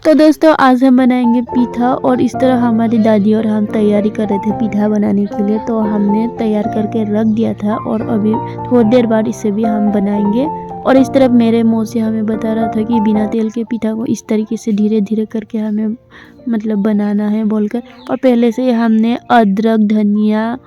तो दोस्तों आज हम बनाएंगे पीठा और इस तरह हमारी दादी और हम तैयारी कर रहे थे पीठा बनाने के लिए। तो हमने तैयार करके रख दिया था और अभी थोड़ी देर बाद इसे भी हम बनाएंगे। और इस तरफ मेरे मौसी हमें बता रहा था कि बिना तेल के पीठा को इस तरीके से धीरे धीरे करके हमें मतलब बनाना है बोलकर। और पहले से हमने अदरक, धनिया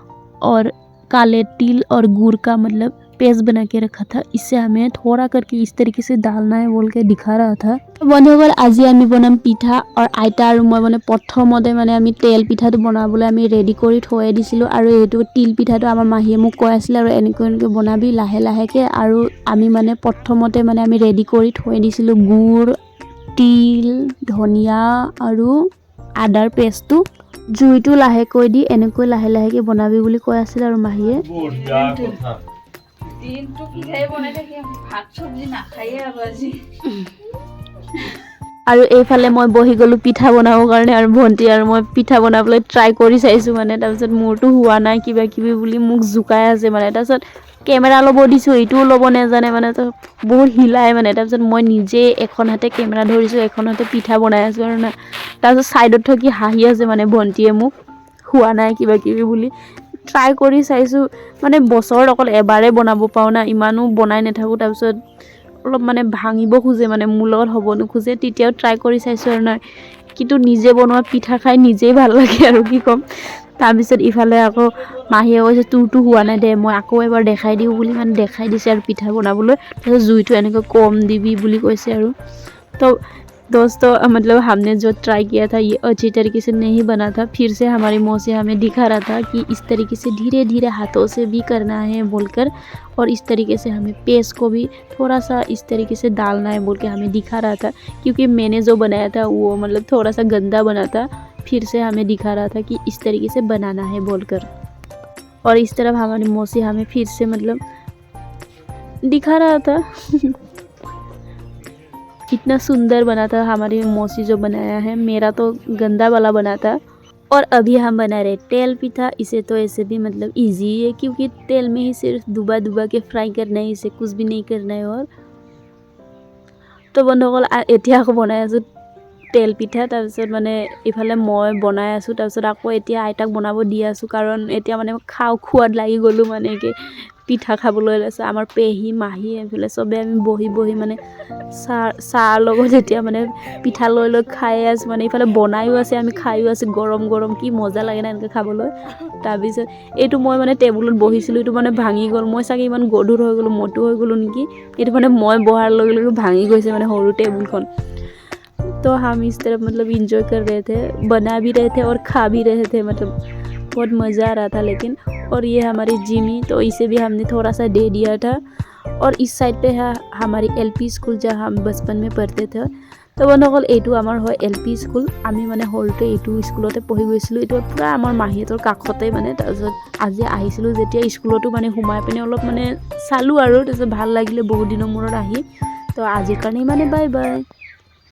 और काले तिल और गुड़ का मतलब पेस्ट बना के रखा था। इससे हमें थोड़ा करके इस तरीके से डालना है बोल के दिखा रहा था। बंधुসকল আজি আমি বনাম পিঠা और আইতা আৰু মই মানে প্ৰথমতে মানে আমি তেল পিঠাটো বনাবলৈ আমি ৰেডি কৰি থৈ দিছিলোঁ আৰু এইটো তিল পিঠাটো আমাৰ মাহীয়ে মোক কৈ আছিল আৰু এনেকৈ বনাবি লাহে লাহেকৈ। আৰু আমি মানে প্ৰথমতে মানে আমি ৰেডি কৰি থৈ দিছিলোঁ গুড়, তিল, ধনিয়া আৰু আদাৰ পেষ্টটো। জুইটো লাহেকৈ দি এনেকৈ লাহে লাহেকৈ বনাবি বুলি কৈ আছিল আৰু মাহীয়ে। দিনটো পিঠাই বনাই থাকি ভাত চব্জি নাখায়ে আজি। আৰু এইফালে মই বহি গ'লো পিঠা বনাবৰ কাৰণে আৰু ভণ্টি আৰু মই পিঠা বনাবলৈ ট্ৰাই কৰি চাইছোঁ মানে। তাৰপিছত মোৰতো হোৱা নাই কিবা কিবি বুলি মোক জোকাই আছে মানে। তাৰপিছত কেমেৰা ল'ব দিছোঁ, এইটোও ল'ব নাজানে মানে, তো বহুত হিলাই মানে। তাৰপিছত মই নিজে এখন হাতে কেমেৰা ধৰিছোঁ, এখন হাতে পিঠা বনাই আছোঁ আৰু না। তাৰপিছত ছাইডত থাকি হাঁহি আছে মানে ভণ্টিয়ে মোক, হোৱা নাই কিবা কিবি বুলি। ট্ৰাই কৰি চাইছোঁ মানে, বছৰত অকল এবাৰে বনাব পাৰোঁ না, ইমানো বনাই নাথাকোঁ। তাৰপিছত অলপ মানে ভাঙিব খোজে মানে, মোৰ লগত হ'ব নোখোজে, তেতিয়াও ট্ৰাই কৰি চাইছোঁ আৰু না। কিন্তু নিজে বনোৱা পিঠা খাই নিজেই ভাল লাগে আৰু কি ক'ম। তাৰপিছত ইফালে আকৌ মাহীয়ে কৈছে তোৰতো হোৱা নাই দে, মই আকৌ এবাৰ দেখাই দিওঁ বুলি মানে দেখাই দিছে আৰু পিঠা বনাবলৈ। তাৰপিছত জুইটো এনেকৈ কম দিবি বুলি কৈছে আৰু। তো दोस्तों मतलब हमने जो ट्राई किया था ये अच्छी तरीके से नहीं बना था। फिर से हमारी मौसी हमें दिखा रहा था कि इस तरीके से धीरे धीरे हाथों से भी करना है बोलकर। और इस तरीके से हमें पेस्ट को भी थोड़ा सा इस तरीके से डालना है बोल के हमें दिखा रहा था। क्योंकि मैंने जो बनाया था वो मतलब थोड़ा सा गंदा बना था। फिर से हमें दिखा रहा था कि इस तरीके से बनाना है बोलकर। और इस तरफ हमारी मौसी हमें फिर से मतलब दिखा रहा था। इतना सुंदर बना था हमारी मौसी जो बनाया है, मेरा तो गंदा वाला बना था। और अभी हम बना रहे तेल पिठा। इसे तो ऐसे भी मतलब इजी है क्योंकि तेल में ही सिर्फ दुबा दुबा के फ्राई करना है, इसे कुछ भी नहीं करना है। और तो बंधुসকল এতিয়া আকৌ বনাই আছোঁ তেল পিঠা। তাৰপিছত মানে ইফালে মই বনাই আছোঁ, তাৰপিছত আকৌ এতিয়া আইতাক বনাব দি আছোঁ, কাৰণ এতিয়া মানে খোৱাদ লাগি গ'লোঁ মানে কি পিঠা খাবলৈ লৈছে। আমাৰ পেহী মাহী এইফালে চবে আমি বহি বহি মানে চাহ লগত এতিয়া মানে পিঠা লৈ লৈ খাই আছোঁ মানে। ইফালে বনায়ো আছে আমি খায়ো আছোঁ, গৰম গৰম কি মজা লাগে না এনেকৈ খাবলৈ। তাৰপিছত এইটো মই মানে টেবুলত বহিছিলোঁ, এইটো মানে ভাঙি গ'ল। মই চাগে ইমান গধুৰ হৈ গ'লোঁ, মটো হৈ গ'লোঁ নেকি। এইটো মানে মই বহাৰ লগে লগে ভাঙি গৈছে মানে সৰু টেবুলখন। तो हम इस तरफ मतलब इंजॉय कर रहे थे, बना भी रहे थे और खा भी रहे थे, मतलब बहुत मज़ा आ रहा था लेकिन। और ये हमारी जिमी, तो इसे भी हमने थोड़ा सा दे दिया था। और इस साइड पे है हमारी एलपी स्कूल जहाँ हम बचपन में पढ़ते थे। तो বন্ধুসকল এইটো আমাৰ হয় এলপি স্কুল। আমি মানে সৰুতে এইটো স্কুলতে পঢ়ি গৈছিলোঁ। এইটো পূৰা আমাৰ মাহীহঁতৰ কাষতে মানে। তাৰপিছত আজি আহিছিলোঁ যেতিয়া স্কুলতো মানে সোমাই পিনে অলপ মানে চালোঁ আৰু। তাৰপিছত ভাল লাগিলে বহুত দিনৰ মূৰত আহি। তো আজিৰ কাৰণে ইমানে, বাই বাই।